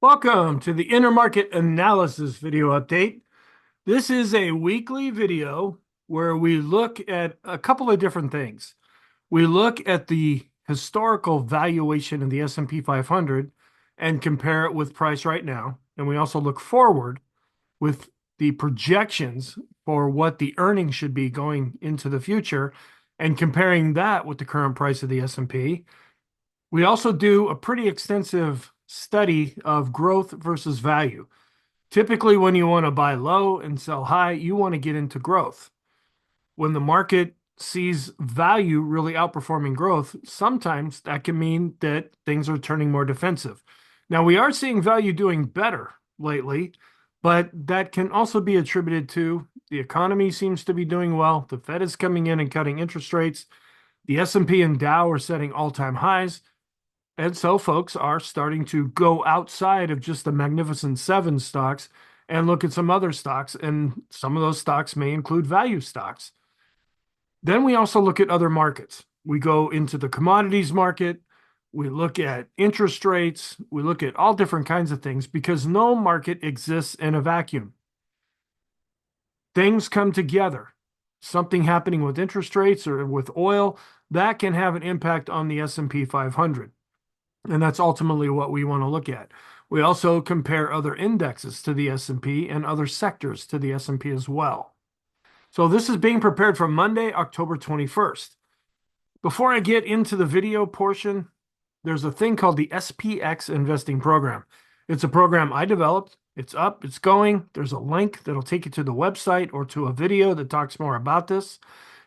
Welcome to the InterMarket Analysis video update. This is a weekly video where we look at a couple of different things. We look at the historical valuation of the S&P 500 and compare it with price right now. And we also look forward with the projections for what the earnings should be going into the future and comparing that with the current price of the S&P. We also do a pretty extensive study of growth versus value. Typically, when you want to buy low and sell high, you want to get into growth. When the market sees value really outperforming growth, sometimes that can mean that things are turning more defensive. Now, we are seeing value doing better lately, but that can also be attributed to the economy seems to be doing well. The Fed is coming in and cutting interest rates. The S&P and Dow are setting all-time highs. And so folks are starting to go outside of just the Magnificent Seven stocks and look at some other stocks. And some of those stocks may include value stocks. Then we also look at other markets. We go into the commodities market. We look at interest rates. We look at all different kinds of things because no market exists in a vacuum. Things come together. Something happening with interest rates or with oil, that can have an impact on the S&P 500. And that's ultimately what we want to look at. We also compare other indexes to the S&P and other sectors to the S&P as well. So this is being prepared for Monday, October 21st. Before I get into the video portion, there's a thing called the SPXInvesting Program. It's a program I developed. It's up, it's going. There's a link that'll take you to the website or to a video that talks more about this.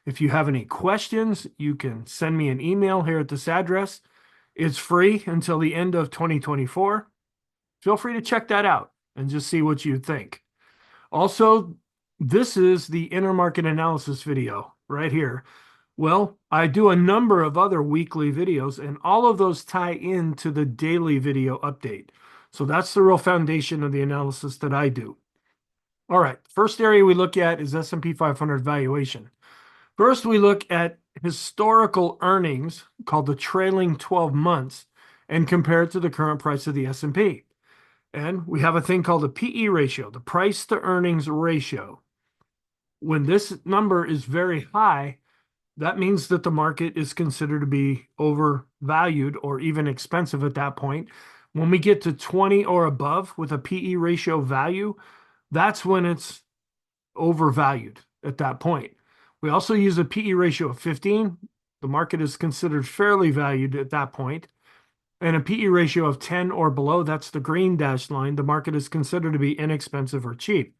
If you have any questions, you can send me an email here at this address. It's free until the end of 2024. Feel free to check that out and just see what you think. Also, this is the InterMarket Analysis video right here. Well, I do a number of other weekly videos, and all of those tie into the daily video update. So that's the real foundation of the analysis that I do. All right, first area we look at is S&P 500 valuation. First, we look at historical earnings called the trailing 12 months and compare it to the current price of the S&P. And we have a thing called the PE ratio, the price to earnings ratio. When this number is very high, that means that the market is considered to be overvalued or even expensive at that point. When we get to 20 or above with a PE ratio value, that's when it's overvalued at that point. We also use a PE ratio of 15. The market is considered fairly valued at that point. And a PE ratio of 10 or below, that's the green dashed line, the market is considered to be inexpensive or cheap.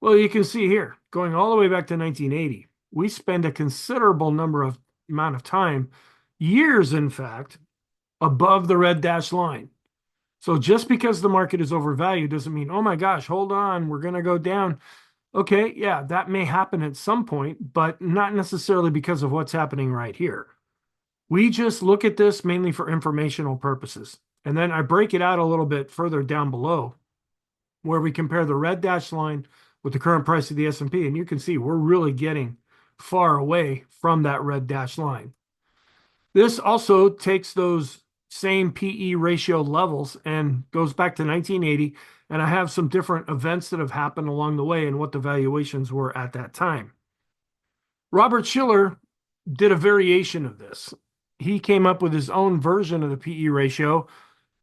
Well, you can see here, going all the way back to 1980, we spend a considerable amount of time, years in fact, above the red dashed line. So just because the market is overvalued doesn't mean, oh my gosh, hold on, we're going to go down. Okay, yeah, that may happen at some point, but not necessarily because of what's happening right here. We just look at this mainly for informational purposes. And then I break it out a little bit further down below where we compare the red dashed line with the current price of the S&P. And you can see we're really getting far away from that red dashed line. This also takes those same PE ratio levels and goes back to 1980. And I have some different events that have happened along the way and what the valuations were at that time. Robert Shiller did a variation of this. He came up with his own version of the PE ratio.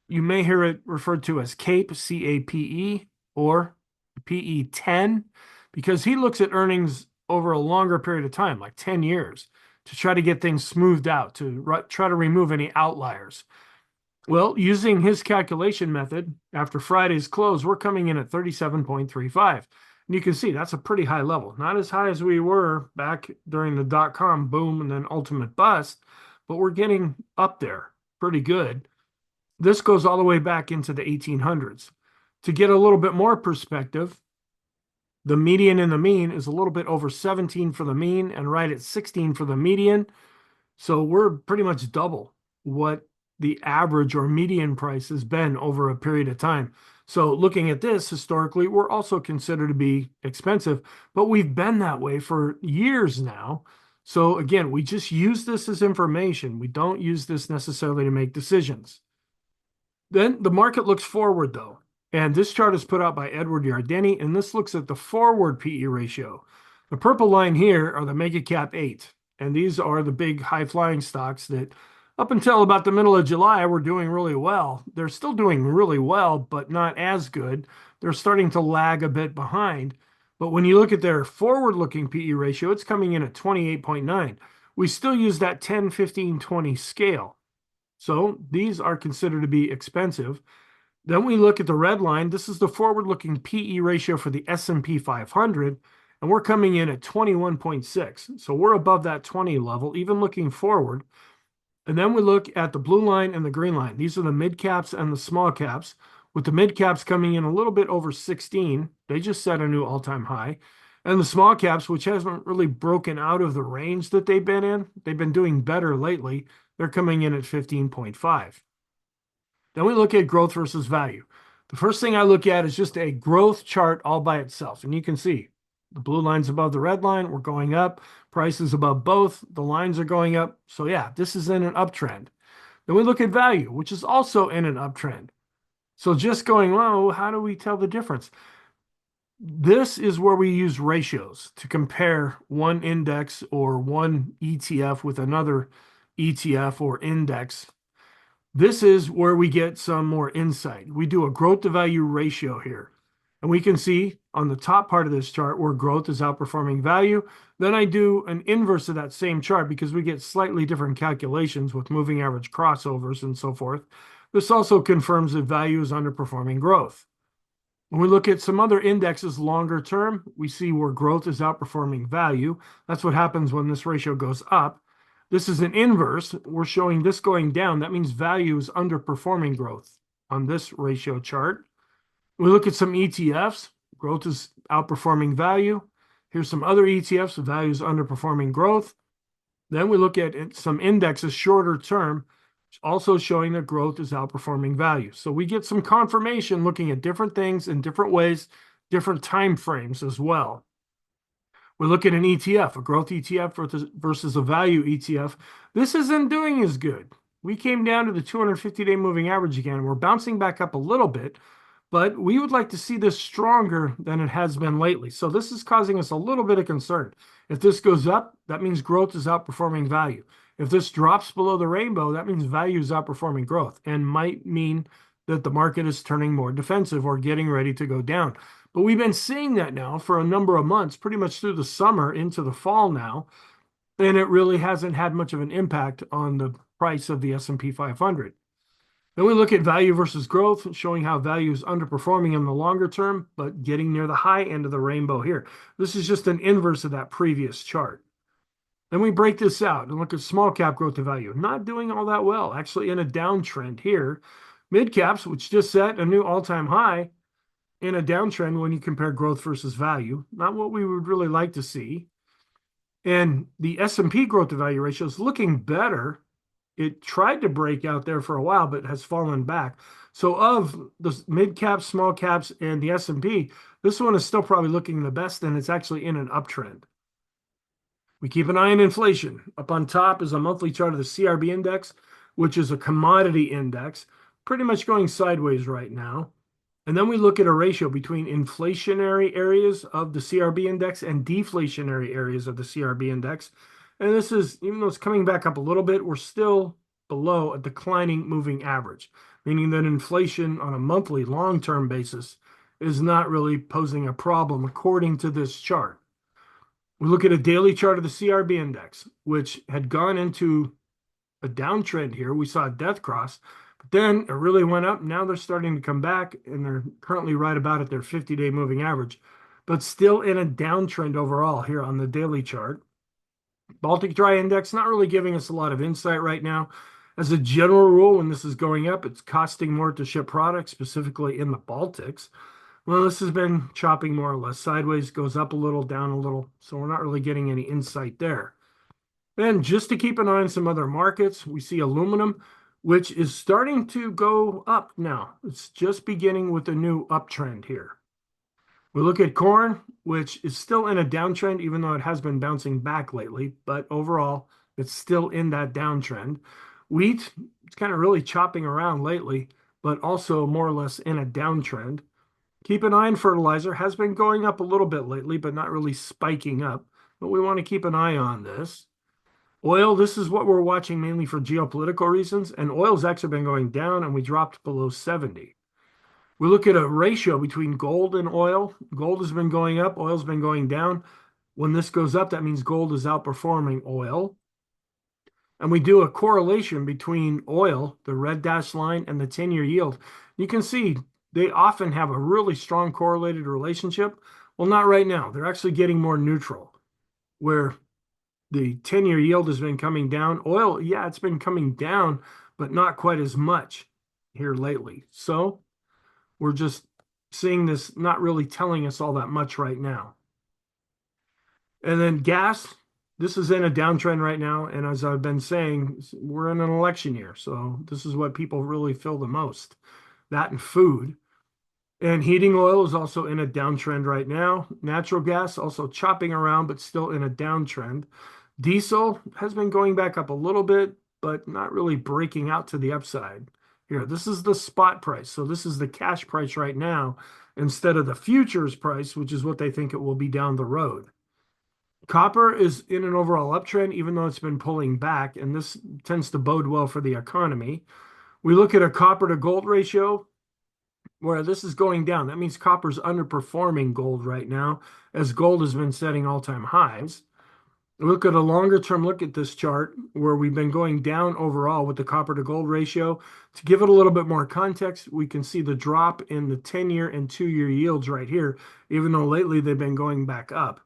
You may hear it referred to as CAPE, C-A-P-E, or PE 10, because he looks at earnings over a longer period of time, like 10 years, to try to get things smoothed out, to try to remove any outliers. Well, using his calculation method, after Friday's close, we're coming in at 37.35. And you can see that's a pretty high level. Not as high as we were back during the dot-com boom and then ultimate bust, but we're getting up there pretty good. This goes all the way back into the 1800s. To get a little bit more perspective, the median and the mean is a little bit over 17 for the mean and right at 16 for the median. So we're pretty much double what the average or median price has been over a period of time. So looking at this historically, we're also considered to be expensive, but we've been that way for years now. So again, we just use this as information. We don't use this necessarily to make decisions. Then the market looks forward though. And this chart is put out by Edward Yardeni, and this looks at the forward PE ratio. The purple line here are the mega cap 8, and these are the big high flying stocks that up until about the middle of July were doing really well. They're still doing really well, but not as good. They're starting to lag a bit behind. But when you look at their forward looking PE ratio, it's coming in at 28.9. We still use that 10, 15, 20 scale. So these are considered to be expensive. Then we look at the red line. This is the forward-looking PE ratio for the S&P 500, and we're coming in at 21.6. So we're above that 20 level, even looking forward. And then we look at the blue line and the green line. These are the mid caps and the small caps, with the mid caps coming in a little bit over 16. They just set a new all-time high. And the small caps, which hasn't really broken out of the range that they've been doing better lately. They're coming in at 15.5. Then we look at growth versus value. The first thing I look at is just a growth chart all by itself. And you can see the blue line's above the red line. We're going up. Price is above both. The lines are going up. So yeah, this is in an uptrend. Then we look at value, which is also in an uptrend. So just going, oh, how do we tell the difference? This is where we use ratios to compare one index or one ETF with another ETF or index. This is where we get some more insight. We do a growth to value ratio here. And we can see on the top part of this chart where growth is outperforming value. Then I do an inverse of that same chart because we get slightly different calculations with moving average crossovers and so forth. This also confirms that value is underperforming growth. When we look at some other indexes longer term, we see where growth is outperforming value. That's what happens when this ratio goes up. This is an inverse. We're showing this going down. That means value is underperforming growth on this ratio chart. We look at some ETFs. Growth is outperforming value. Here's some other ETFs. Value is underperforming growth. Then we look at some indexes shorter term, also showing that growth is outperforming value. So we get some confirmation looking at different things in different ways, different time frames as well. We look at an ETF, a growth ETF versus a value ETF. This isn't doing as good. We came down to the 250-day moving average again. We're bouncing back up a little bit, but we would like to see this stronger than it has been lately. So this is causing us a little bit of concern. If this goes up, that means growth is outperforming value. If this drops below the rainbow, that means value is outperforming growth and might mean that the market is turning more defensive or getting ready to go down. But we've been seeing that now for a number of months, pretty much through the summer into the fall now, and it really hasn't had much of an impact on the price of the S&P 500. Then we look at value versus growth, showing how value is underperforming in the longer term, but getting near the high end of the rainbow here. This is just an inverse of that previous chart. Then we break this out and look at small cap growth to value. Not doing all that well, actually in a downtrend here. Mid caps, which just set a new all-time high, in a downtrend when you compare growth versus value. Not what we would really like to see. And the S&P growth to value ratio is looking better. It tried to break out there for a while, but has fallen back. So of the mid caps, small caps, and the S&P, this one is still probably looking the best, and it's actually in an uptrend. We keep an eye on inflation. Up on top is a monthly chart of the CRB index, which is a commodity index, pretty much going sideways right now. And then we look at a ratio between inflationary areas of the CRB index and deflationary areas of the CRB index. And this is, even though it's coming back up a little bit, we're still below a declining moving average, meaning that inflation on a monthly long-term basis is not really posing a problem according to this chart. We look at a daily chart of the CRB index, which had gone into a downtrend here. We saw a death cross. But then it really went up. Now they're starting to come back, and they're currently right about at their 50-day moving average, but still in a downtrend overall here on the daily chart. Baltic Dry Index, not really giving us a lot of insight right now. As a general rule, when this is going up, it's costing more to ship products, specifically in the Baltics. Well, this has been chopping more or less sideways, goes up a little, down a little, so we're not really getting any insight there. Then just to keep an eye on some other markets, we see aluminum, which is starting to go up now. It's just beginning with a new uptrend here. We look at corn, which is still in a downtrend, even though it has been bouncing back lately, but overall, it's still in that downtrend. Wheat, it's kind of really chopping around lately, but also more or less in a downtrend. Keep an eye on fertilizer. Has been going up a little bit lately, but not really spiking up. But we want to keep an eye on this. Oil, this is what we're watching mainly for geopolitical reasons, and oil's actually been going down, and we dropped below 70. We look at a ratio between gold and oil. Gold has been going up, oil's been going down. When this goes up, that means gold is outperforming oil. And we do a correlation between oil, the red dashed line, and the 10-year yield. You can see they often have a really strong correlated relationship. Well, not right now. They're actually getting more neutral, where the 10-year yield has been coming down. Oil, yeah, it's been coming down, but not quite as much here lately. So we're just seeing this not really telling us all that much right now. And then gas, this is in a downtrend right now. And as I've been saying, we're in an election year. So this is what people really feel the most, that and food. And heating oil is also in a downtrend right now. Natural gas also chopping around, but still in a downtrend. Diesel has been going back up a little bit, but not really breaking out to the upside. Here, this is the spot price. So this is the cash price right now instead of the futures price, which is what they think it will be down the road. Copper is in an overall uptrend, even though it's been pulling back, and this tends to bode well for the economy. We look at a copper to gold ratio where this is going down. That means copper's underperforming gold right now, as gold has been setting all-time highs. Look at a longer term look at this chart where we've been going down overall with the copper to gold ratio. To give it a little bit more context, we can see the drop in the 10-year and 2-year yields right here, even though lately they've been going back up.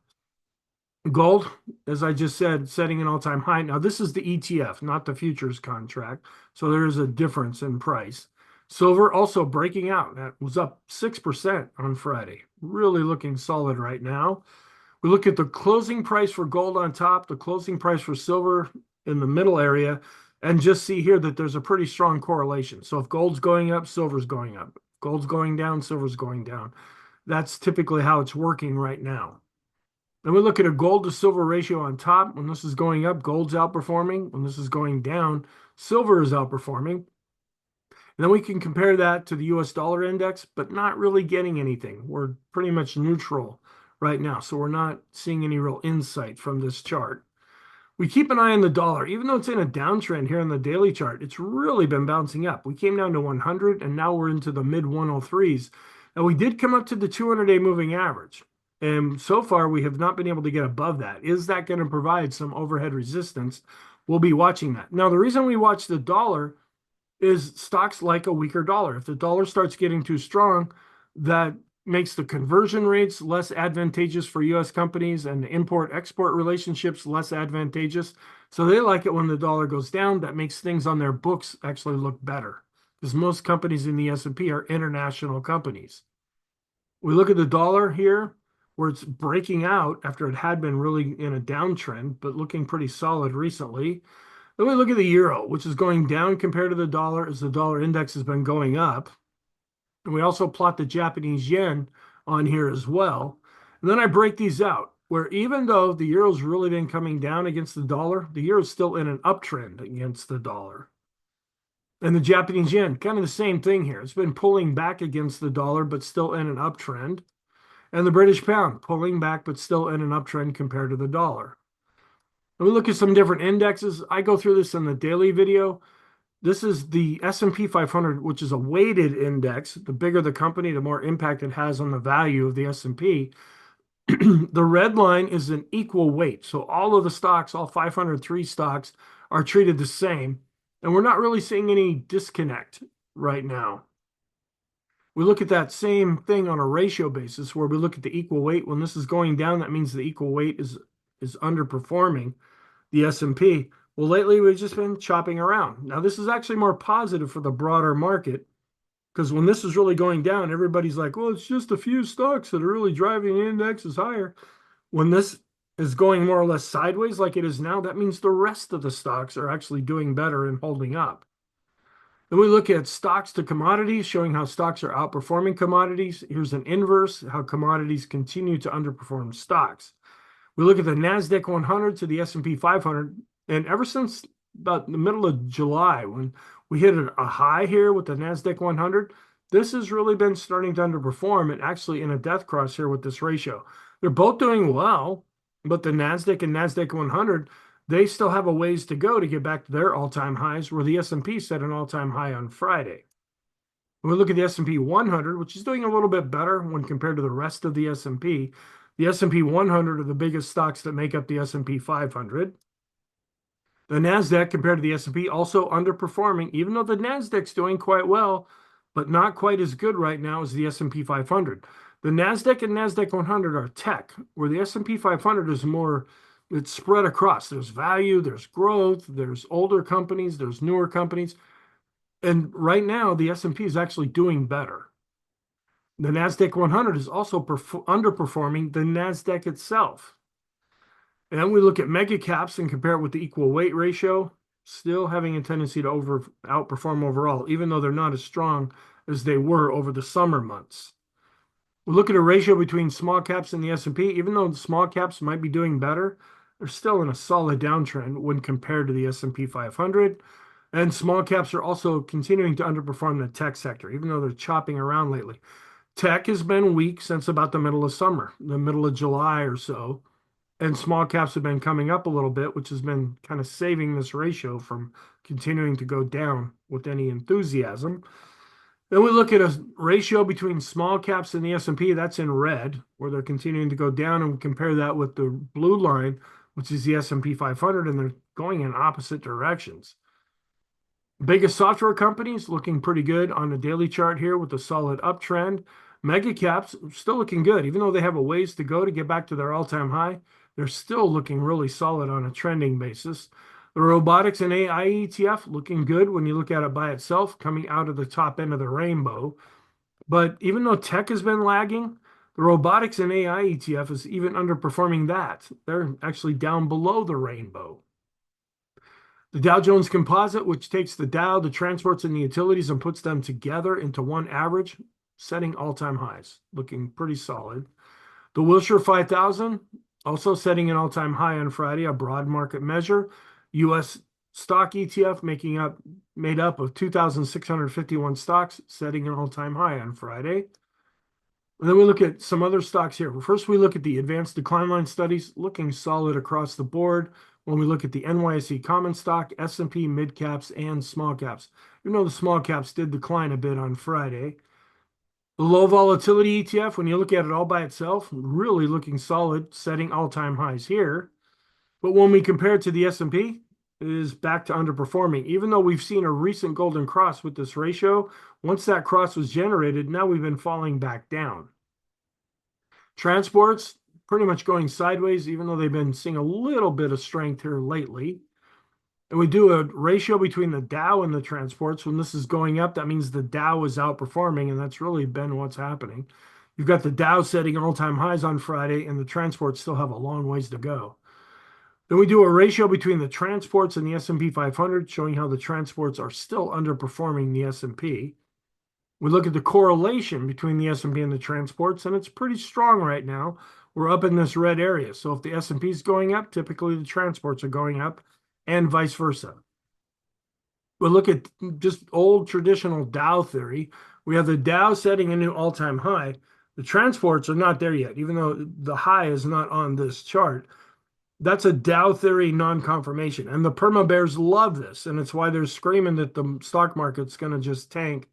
Gold, as I just said, setting an all-time high. Now, this is the ETF, not the futures contract. So there is a difference in price. Silver also breaking out. That was up 6% on Friday. Really looking solid right now. We look at the closing price for gold on top, the closing price for silver in the middle area, and just see here that there's a pretty strong correlation. So if gold's going up, silver's going up. If gold's going down, silver's going down. That's typically how it's working right now. Then we look at a gold to silver ratio on top. When this is going up, gold's outperforming. When this is going down, silver is outperforming. And then we can compare that to the US dollar index, but not really getting anything. We're pretty much neutral right now. So we're not seeing any real insight from this chart. We keep an eye on the dollar. Even though it's in a downtrend here on the daily chart, it's really been bouncing up. We came down to 100 and now we're into the mid 103s. Now we did come up to the 200-day moving average. And so far we have not been able to get above that. Is that going to provide some overhead resistance? We'll be watching that. Now the reason we watch the dollar is stocks like a weaker dollar. If the dollar starts getting too strong, that makes the conversion rates less advantageous for U.S. companies and the import-export relationships less advantageous. So they like it when the dollar goes down. That makes things on their books actually look better because most companies in the S&P are international companies. We look at the dollar here where it's breaking out after it had been really in a downtrend, but looking pretty solid recently. Then we look at the euro, which is going down compared to the dollar as the dollar index has been going up. And we also plot the Japanese yen on here as well. And then I break these out, where even though the euro's really been coming down against the dollar, the euro is still in an uptrend against the dollar. And the Japanese yen, kind of the same thing here. It's been pulling back against the dollar, but still in an uptrend. And the British pound, pulling back, but still in an uptrend compared to the dollar. And we look at some different indexes. I go through this in the daily video. This is the S&P 500, which is a weighted index. The bigger the company, the more impact it has on the value of the S&P. The red line is an equal weight. So all of the stocks, all 503 stocks, are treated the same. And we're not really seeing any disconnect right now. We look at that same thing on a ratio basis where we look at the equal weight. When this is going down, that means the equal weight is underperforming the S&P. Well, lately we've just been chopping around. Now, this is actually more positive for the broader market because when this is really going down, everybody's like, well, it's just a few stocks that are really driving the indexes higher. When this is going more or less sideways like it is now, that means the rest of the stocks are actually doing better and holding up. Then we look at stocks to commodities, showing how stocks are outperforming commodities. Here's an inverse, how commodities continue to underperform stocks. We look at the NASDAQ 100 to the S&P 500. And ever since about the middle of July, when We hit a high here with the NASDAQ 100. This has really been starting to underperform and actually in a death cross here with this ratio. They're both doing well, but the NASDAQ and NASDAQ 100, they still have a ways to go to get back to their all-time highs, where the S&P set an all-time high on Friday. When we look at the S&P 100, which is doing a little bit better when compared to the rest of the S&P, the S&P 100 are the biggest stocks that make up the S&P 500. The NASDAQ compared to the S&P also underperforming, even though the NASDAQ's doing quite well, but not quite as good right now as the S&P 500. The NASDAQ and NASDAQ 100 are tech, where the S&P 500 is more, it's spread across. There's value, there's growth, there's older companies, there's newer companies. And right now, the S&P is actually doing better. The NASDAQ 100 is also underperforming the NASDAQ itself. And then we look at mega caps and compare it with the equal weight ratio, still having a tendency to outperform overall, even though they're not as strong as they were over the summer months. We look at a ratio between small caps and the S&P. Even though the small caps might be doing better, they're still in a solid downtrend when compared to the S&P 500. And small caps are also continuing to underperform the tech sector, even though they're chopping around lately. Tech has been weak since about the middle of summer, the middle of July or so. And small caps have been coming up a little bit, which has been kind of saving this ratio from continuing to go down with any enthusiasm. Then we look at a ratio between small caps and the S&P. That's in red, where they're continuing to go down, and we compare that with the blue line, which is the S&P 500, and they're going in opposite directions. Biggest software companies looking pretty good on the daily chart here with a solid uptrend. Mega caps still looking good, even though they have a ways to go to get back to their all-time high. They're still looking really solid on a trending basis. The robotics and AI ETF looking good when you look at it by itself, coming out of the top end of the rainbow. But even though tech has been lagging, the robotics and AI ETF is even underperforming that. They're actually down below the rainbow. The Dow Jones Composite, which takes the Dow, the transports, and the utilities and puts them together into one average, setting all-time highs, looking pretty solid. The Wilshire 5000, also setting an all-time high on Friday, a broad market measure. U.S. stock ETF made up of 2,651 stocks, setting an all-time high on Friday. And then we look at some other stocks here. First, we look at the advanced decline line studies, looking solid across the board. When we look at the NYSE common stock, S&P mid caps, and small caps, even though the small caps did decline a bit on Friday. The low volatility ETF, when you look at it all by itself, really looking solid, setting all-time highs here. But when we compare it to the S&P, it is back to underperforming. Even though we've seen a recent golden cross with this ratio, once that cross was generated, now we've been falling back down. Transports, pretty much going sideways, even though they've been seeing a little bit of strength here lately. And we do a ratio between the Dow and the transports. When this is going up, that means the Dow is outperforming, and that's really been what's happening. You've got the Dow setting all-time highs on Friday, and the transports still have a long ways to go. Then we do a ratio between the transports and the S&P 500, showing how the transports are still underperforming the S&P. We look at the correlation between the S&P and the transports, and it's pretty strong right now. We're up in this red area. So if the S&P is going up, typically the transports are going up, and vice versa. We look at just old traditional Dow theory. We have the Dow setting a new all-time high. The transports are not there yet, even though the high is not on this chart. That's a Dow theory non-confirmation. And the perma bears love this. And it's why they're screaming that the stock market's going to just tank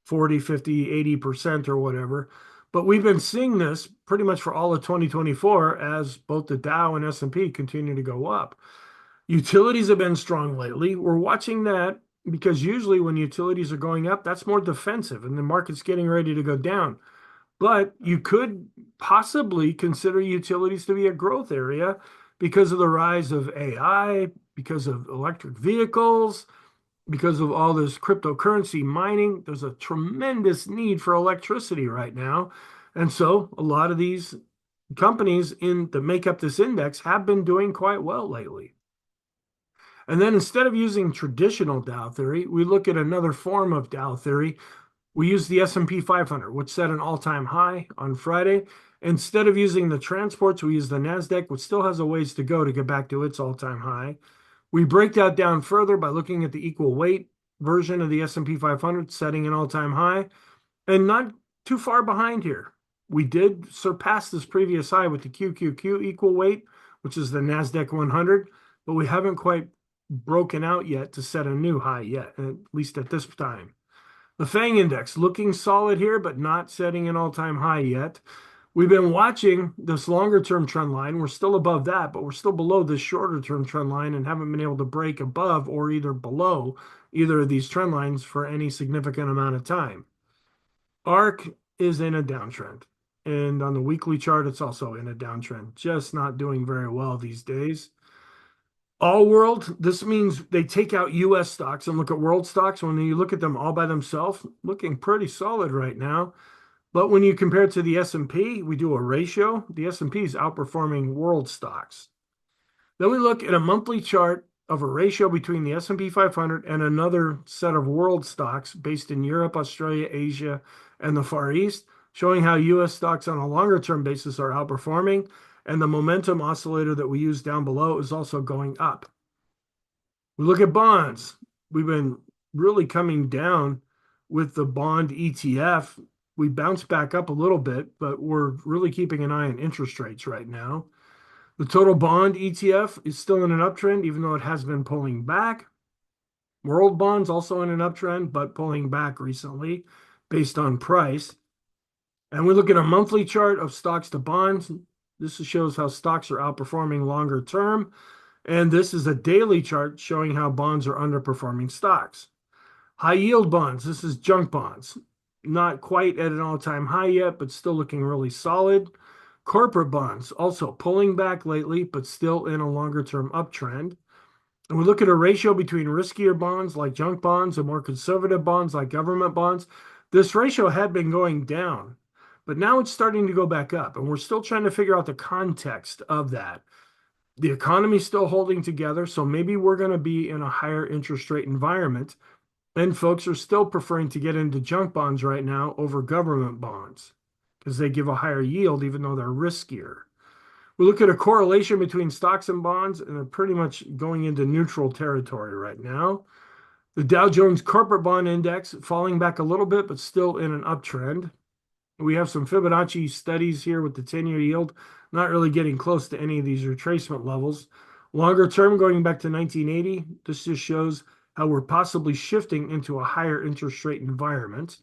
40, 50, 80% or whatever. But we've been seeing this pretty much for all of 2024 as both the Dow and S&P continue to go up. Utilities have been strong lately. We're watching that because usually when utilities are going up, that's more defensive and the market's getting ready to go down. But you could possibly consider utilities to be a growth area because of the rise of AI, because of electric vehicles, because of all this cryptocurrency mining. There's a tremendous need for electricity right now. And so a lot of these companies that make up this index have been doing quite well lately. And then instead of using traditional Dow theory, we look at another form of Dow theory. We use the S&P 500, which set an all-time high on Friday. Instead of using the transports, we use the NASDAQ, which still has a ways to go to get back to its all-time high. We break that down further by looking at the equal weight version of the S&P 500, setting an all-time high, and not too far behind here. We did surpass this previous high with the QQQ equal weight, which is the NASDAQ 100, but we haven't quite broken out yet to set a new high yet, at least at this time. The FANG index looking solid here, but not setting an all-time high yet. We've been watching this longer-term trend line. We're still above that, but we're still below this shorter-term trend line and haven't been able to break above or either below either of these trend lines for any significant amount of time. ARC is in a downtrend. And on the weekly chart, it's also in a downtrend, just not doing very well these days. All world, this means they take out US stocks and look at world stocks. When you look at them all by themselves, looking pretty solid right now. But when you compare it to the S&P, we do a ratio. The S&P is outperforming world stocks. Then we look at a monthly chart of a ratio between the S&P 500 and another set of world stocks based in Europe, Australia, Asia, and the Far East, showing how US stocks on a longer term basis are outperforming. And the momentum oscillator that we use down below is also going up. We look at bonds. We've been really coming down with the bond ETF. We bounced back up a little bit, but we're really keeping an eye on interest rates right now. The total bond ETF is still in an uptrend, even though it has been pulling back. World bonds also in an uptrend, but pulling back recently based on price. And we look at a monthly chart of stocks to bonds. This shows how stocks are outperforming longer term. And this is a daily chart showing how bonds are underperforming stocks. High yield bonds, this is junk bonds. Not quite at an all-time high yet, but still looking really solid. Corporate bonds also pulling back lately, but still in a longer-term uptrend. And we look at a ratio between riskier bonds like junk bonds and more conservative bonds like government bonds. This ratio had been going down, but now it's starting to go back up, and we're still trying to figure out the context of that. The economy's still holding together, so maybe we're going to be in a higher interest rate environment, and folks are still preferring to get into junk bonds right now over government bonds because they give a higher yield even though they're riskier. We look at a correlation between stocks and bonds, and they're pretty much going into neutral territory right now. The Dow Jones Corporate Bond Index falling back a little bit, but still in an uptrend. We have some Fibonacci studies here with the 10-year yield, not really getting close to any of these retracement levels. Longer term, going back to 1980, this just shows how we're possibly shifting into a higher interest rate environment.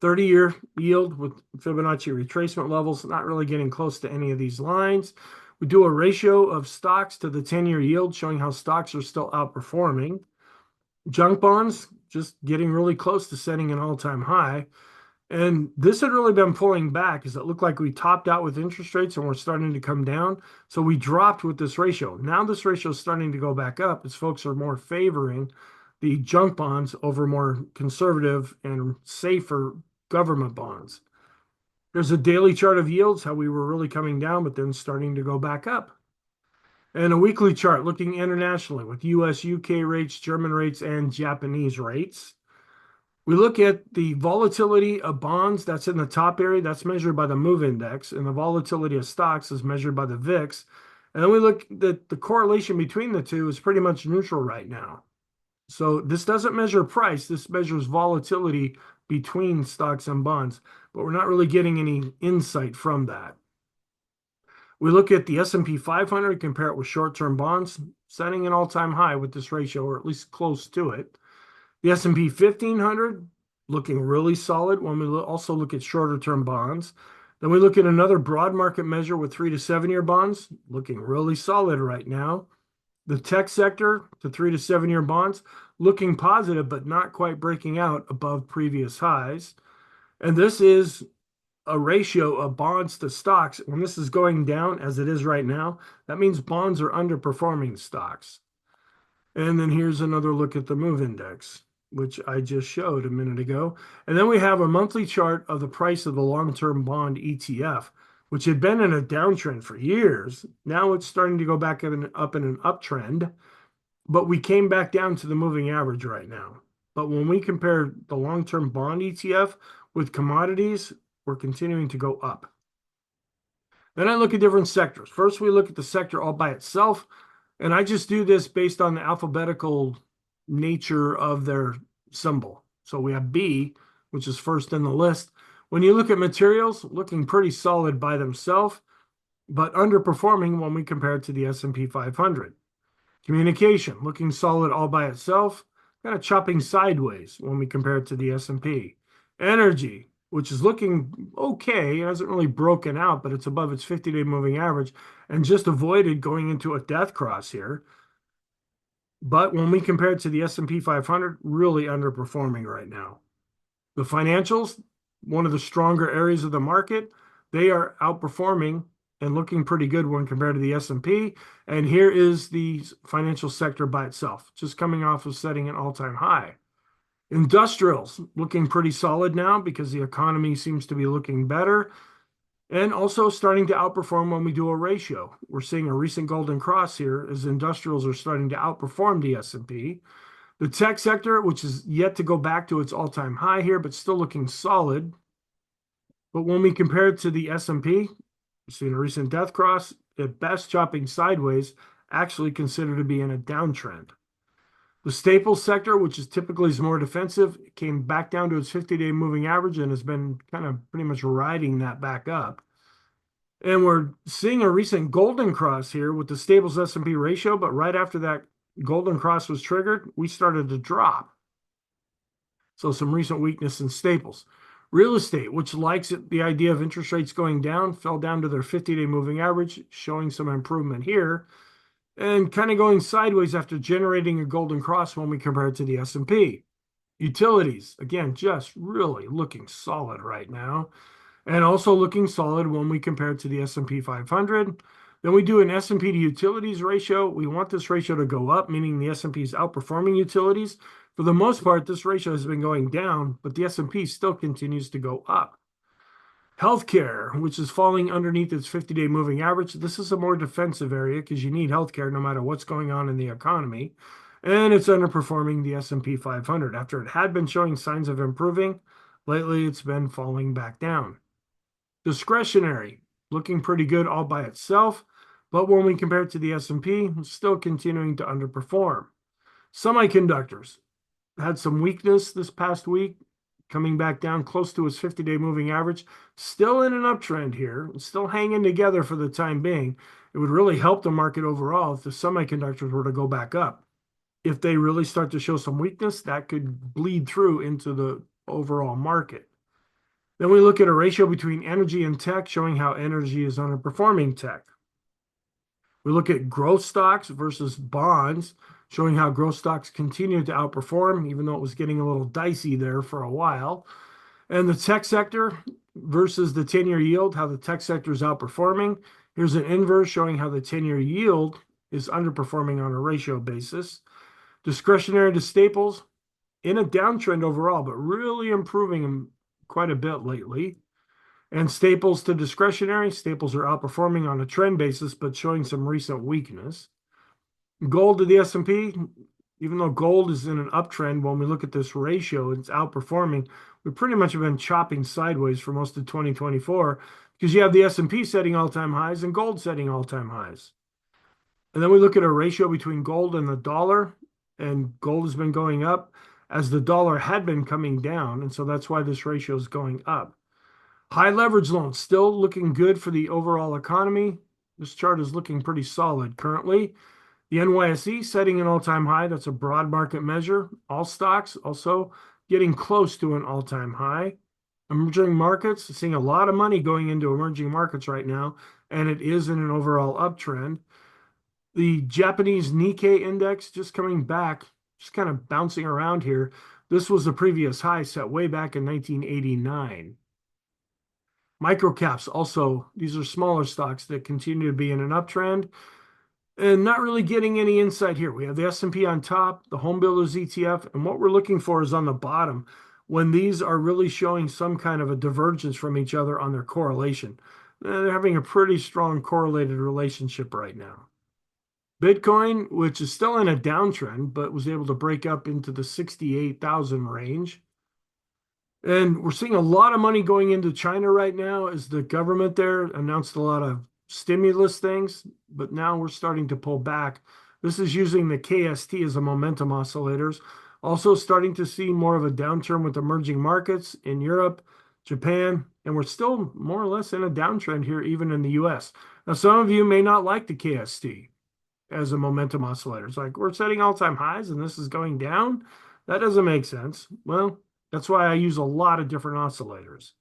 30-year yield with Fibonacci retracement levels, not really getting close to any of these lines. We do a ratio of stocks to the 10-year yield, showing how stocks are still outperforming. Junk bonds, just getting really close to setting an all-time high. And this had really been pulling back as it looked like we topped out with interest rates and we're starting to come down. So we dropped with this ratio. Now this ratio is starting to go back up as folks are more favoring the junk bonds over more conservative and safer government bonds. There's a daily chart of yields, how we were really coming down, but then starting to go back up. And a weekly chart looking internationally with US, UK rates, German rates, and Japanese rates. We look at the volatility of bonds, that's in the top area, that's measured by the MOVE index, and the volatility of stocks is measured by the VIX. And then we look at the correlation between the two is pretty much neutral right now. So this doesn't measure price, this measures volatility between stocks and bonds, but we're not really getting any insight from that. We look at the S&P 500, compare it with short-term bonds, setting an all-time high with this ratio, or at least close to it. The S&P 1500 looking really solid when we also look at shorter term bonds. Then we look at another broad market measure with 3 to 7 year bonds looking really solid right now. The tech sector, the 3 to 7 year bonds looking positive, but not quite breaking out above previous highs. And this is a ratio of bonds to stocks. When this is going down as it is right now, that means bonds are underperforming stocks. And then here's another look at the MOVE index, which I just showed a minute ago. And then we have a monthly chart of the price of the long-term bond ETF, which had been in a downtrend for years. Now it's starting to go back up in an uptrend, but we came back down to the moving average right now. But when we compare the long-term bond ETF with commodities, we're continuing to go up. Then I look at different sectors. First, we look at the sector all by itself, and I just do this based on the alphabetical nature of their symbol. So we have B, which is first in the list. When you look at materials, looking pretty solid by themselves, but underperforming when we compare it to the S&P 500. Communication, looking solid all by itself, kind of chopping sideways when we compare it to the S&P. Energy, which is looking okay, it hasn't really broken out, but it's above its 50-day moving average and just avoided going into a death cross here. But when we compare it to the S&P 500, really underperforming right now. The financials, one of the stronger areas of the market, they are outperforming and looking pretty good when compared to the S&P. And here is the financial sector by itself, just coming off of setting an all-time high. Industrials looking pretty solid now because the economy seems to be looking better and also starting to outperform when we do a ratio. We're seeing a recent golden cross here as industrials are starting to outperform the S&P. The tech sector, which is yet to go back to its all-time high here, but still looking solid. But when we compare it to the S&P, we've seen a recent death cross, at best chopping sideways, actually considered to be in a downtrend. The staples sector, which is typically more defensive, came back down to its 50-day moving average and has been kind of pretty much riding that back up. And we're seeing a recent golden cross here with the staples S&P ratio, but right after that golden cross was triggered, we started to drop. So some recent weakness in staples. Real estate, which likes the idea of interest rates going down, fell down to their 50-day moving average, showing some improvement here, and kind of going sideways after generating a golden cross when we compare it to the S&P. Utilities, again, just really looking solid right now, and also looking solid when we compare it to the S&P 500. Then we do an S&P to utilities ratio. We want this ratio to go up, meaning the S&P is outperforming utilities. For the most part, this ratio has been going down, but the S&P still continues to go up. Healthcare, which is falling underneath its 50-day moving average. This is a more defensive area because you need healthcare no matter what's going on in the economy. And it's underperforming the S&P 500. After it had been showing signs of improving, lately it's been falling back down. Discretionary, looking pretty good all by itself, but when we compare it to the S&P, it's still continuing to underperform. Semiconductors had some weakness this past week, coming back down close to its 50-day moving average, still in an uptrend here, still hanging together for the time being. It would really help the market overall if the semiconductors were to go back up. If they really start to show some weakness, that could bleed through into the overall market. Then we look at a ratio between energy and tech, showing how energy is underperforming tech. We look at growth stocks versus bonds, showing how growth stocks continue to outperform, even though it was getting a little dicey there for a while. And the tech sector versus the 10-year yield, how the tech sector is outperforming. Here's an inverse showing how the 10-year yield is underperforming on a ratio basis. Discretionary to staples, in a downtrend overall, but really improving quite a bit lately. And staples to discretionary, staples are outperforming on a trend basis, but showing some recent weakness. Gold to the S&P, even though gold is in an uptrend, when we look at this ratio, it's outperforming. We pretty much have been chopping sideways for most of 2024 because you have the S&P setting all-time highs and gold setting all-time highs. And then we look at a ratio between gold and the dollar, and gold has been going up as the dollar had been coming down, and so that's why this ratio is going up. High leverage loans still looking good for the overall economy. This chart is looking pretty solid currently. The NYSE setting an all-time high. That's a broad market measure. All stocks also getting close to an all-time high. Emerging markets, seeing a lot of money going into emerging markets right now, and it is in an overall uptrend. The Japanese Nikkei index just coming back, just kind of bouncing around here. This was the previous high set way back in 1989. Microcaps also, these are smaller stocks that continue to be in an uptrend and not really getting any insight here. We have the S&P on top, the home builders ETF, and what we're looking for is on the bottom when these are really showing some kind of a divergence from each other on their correlation. They're having a pretty strong correlated relationship right now. Bitcoin, which is still in a downtrend, but was able to break up into the 68,000 range. And we're seeing a lot of money going into China right now as the government there announced a lot of stimulus things, but now we're starting to pull back This is using the KST as a momentum oscillators. Also starting to see more of a downturn with emerging markets in Europe, Japan, and we're still more or less in a downtrend here, even in the US. Now, some of you may not like the KST as a momentum oscillator. It's like we're setting all-time highs and this is going down. That doesn't make sense. Well, that's why I use a lot of different oscillators.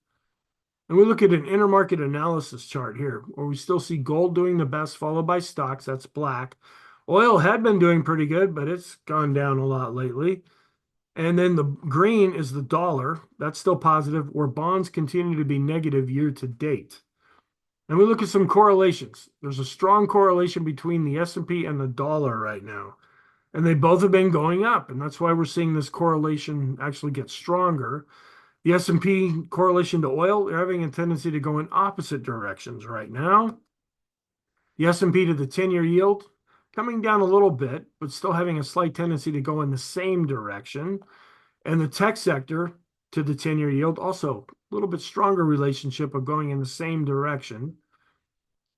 And we look at an intermarket analysis chart here, where we still see gold doing the best, followed by stocks. That's black. Oil had been doing pretty good, but it's gone down a lot lately. And then the green is the dollar. That's still positive, where bonds continue to be negative year to date. And we look at some correlations. There's a strong correlation between the S&P and the dollar right now. And they both have been going up. And that's why we're seeing this correlation actually get stronger. The S&P correlation to oil, they're having a tendency to go in opposite directions right now. The S&P to the 10-year yield coming down a little bit, but still having a slight tendency to go in the same direction. And the tech sector to the 10-year yield, also a little bit stronger relationship of going in the same direction.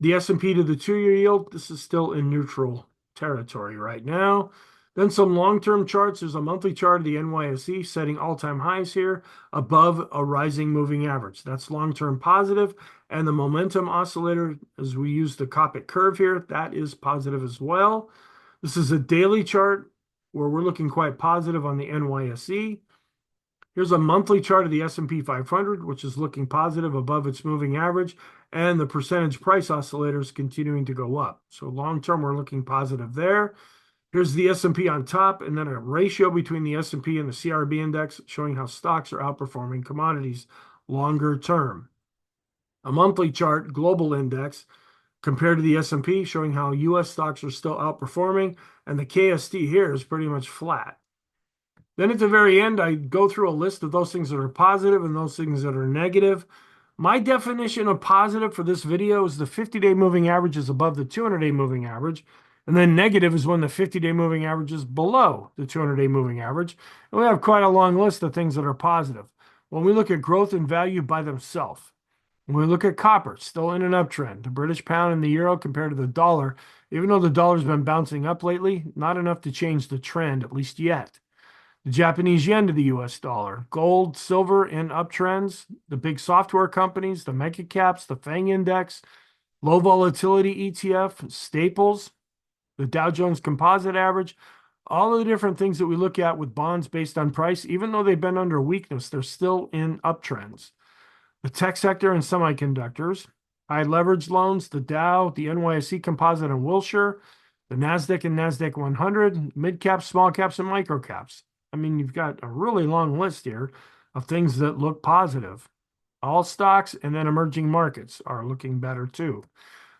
The S&P to the 2-year yield, this is still in neutral territory right now. Then some long-term charts. There's a monthly chart of the NYSE setting all-time highs here above a rising moving average. That's long-term positive. And the momentum oscillator, as we use the Copic curve here, that is positive as well. This is a daily chart where we're looking quite positive on the NYSE. Here's a monthly chart of the S&P 500, which is looking positive above its moving average, and the percentage price oscillator is continuing to go up. So long-term, we're looking positive there. Here's the S&P on top, and then a ratio between the S&P and the CRB index showing how stocks are outperforming commodities longer term. A monthly chart, global index, compared to the S&P, showing how U.S. stocks are still outperforming, and the KST here is pretty much flat. Then at the very end, I go through a list of those things that are positive and those things that are negative. My definition of positive for this video is the 50-day moving average is above the 200-day moving average. And then negative is when the 50-day moving average is below the 200-day moving average. And we have quite a long list of things that are positive. When we look at growth and value by themselves, when we look at copper, still in an uptrend. The British pound and the euro compared to the dollar, even though the dollar's been bouncing up lately, not enough to change the trend, at least yet. The Japanese yen to the US dollar, gold, silver in uptrends, the big software companies, the mega caps, the FANG index, low volatility ETF, staples, the Dow Jones Composite Average, all of the different things that we look at with bonds based on price, even though they've been under weakness, they're still in uptrends. The tech sector and semiconductors, high leverage loans, the Dow, the NYSE Composite and Wilshire, the NASDAQ and NASDAQ 100, mid caps, small caps, and micro caps. I mean, you've got a really long list here of things that look positive. All stocks and then emerging markets are looking better too.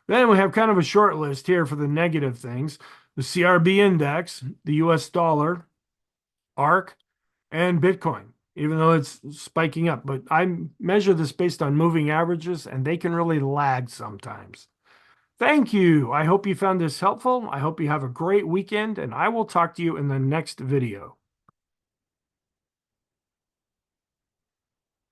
Then we have kind of a short list here for the negative things. The CRB index, the US dollar, ARK, and Bitcoin, even though it's spiking up. But I measure this based on moving averages, and they can really lag sometimes. Thank you. I hope you found this helpful. I hope you have a great weekend, and I will talk to you in the next video.